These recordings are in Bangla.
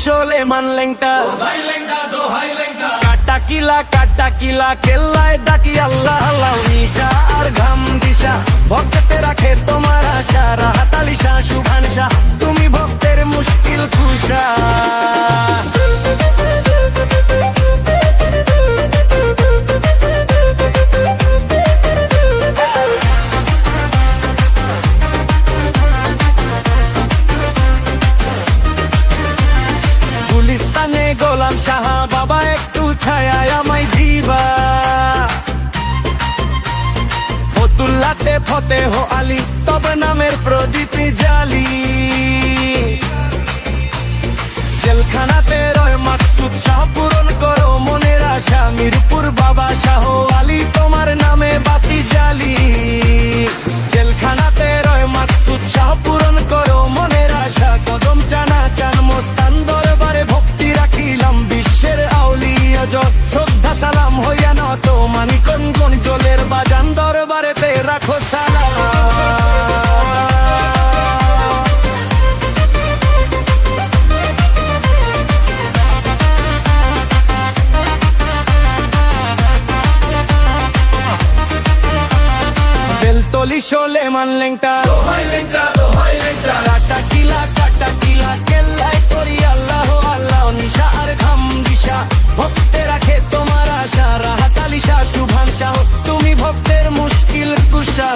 শোলে মানলেংটা কাটা কিলা কেল্লায় ডাকি আল্লাহ আল্লাহ নিশা আর ঘাম দিশা ভক্তে রাখে তোমার আশা রাহাতালিশা শুভানশা তুমি ভক্তের মুশকিল খুশা গুলিস্তানে গোলাম শাহ বাবা একটু ছায়া আমায় দিবা ফতুল্লাতে ফতেহ আলী তব নামের প্রদীপ জালি জেলখানাতে রয় মাকসুদ শাহ পূরণ করো মনের আশা মিরপুর বাবা শাহ আলী তোমার নামে বাতি জালি জেলখানাতে রয় মাকসুদ শাহ পূরণ করো মনের আশা কদম চানা চান মোস্তান দরবারে ভক্তি রাখিলাম বিশ্বের আউলিয়া জগ শ্রদ্ধা সালাম হইয়া নত মানিকঞ্জন জলের বাজান দরবারেতে রাখো সালাম বেলতলি শোলে মানলেংটা কাটা কিলা কেল্লায় করি আল্লাহ আল্লাহ নিশা আর ঘাম দিশা ভক্তে রাখে তোমার আশা রাহাতালিশা শুভানশা তুমি ভক্তের মুশকিল কুশা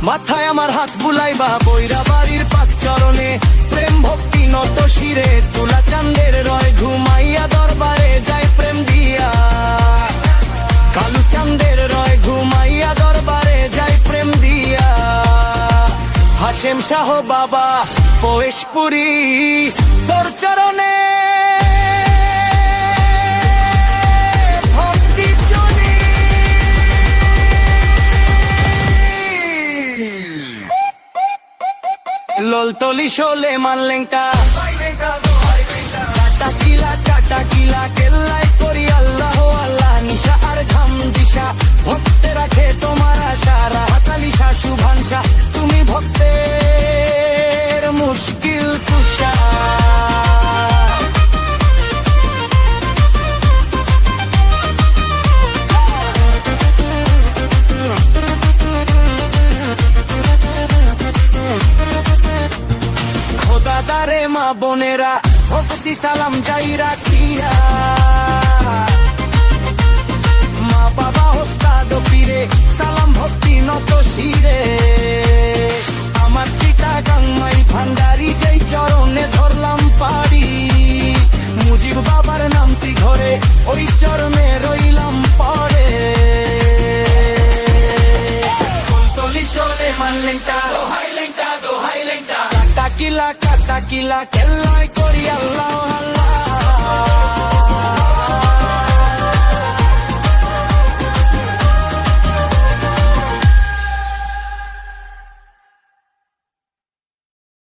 মাথায় আমার হাত বুলাইবা বৈরা বাড়ির পাক চরণে প্রেম ভক্তি নত শিরে তুলা চান্দের রয় ঘুমাইয়া দরবারে যায় প্রেম দিয়া কালু চান্দের রয় ঘুমাইয়া দরবারে যায় প্রেম দিয়া হাশেম শাহ বাবা পয়েশপুরি তোর চরণে লোলতলি শোলে মানলেংটা কাটা কিলা কেল্লায় করি আল্লাহ আল্লাহ নিশা আর ঘাম দিশা ভক্তে রাখে তোমার আশা রাহাতালিশা শুভানশা তুমি ভক্তের মুশকিল কুশা দাদারে মা বোনেরা ভক্তি সালাম যাই রাখিয়া মা বাবা ওস্তাদ পীরে সালাম ভক্তি নত শিরে আমার চিটা গাংমাই ভান্ডারি যেই চরণে ধরলাম পাড়ি মুজিব বাবার নামটি ঘরে ওই চরণে রইলাম পরে কুন্তলি শোলে মানলেংটা দোহাই লেংটা কাটা কিলা কেল্লায় করি আল্লাহ আল্লাহ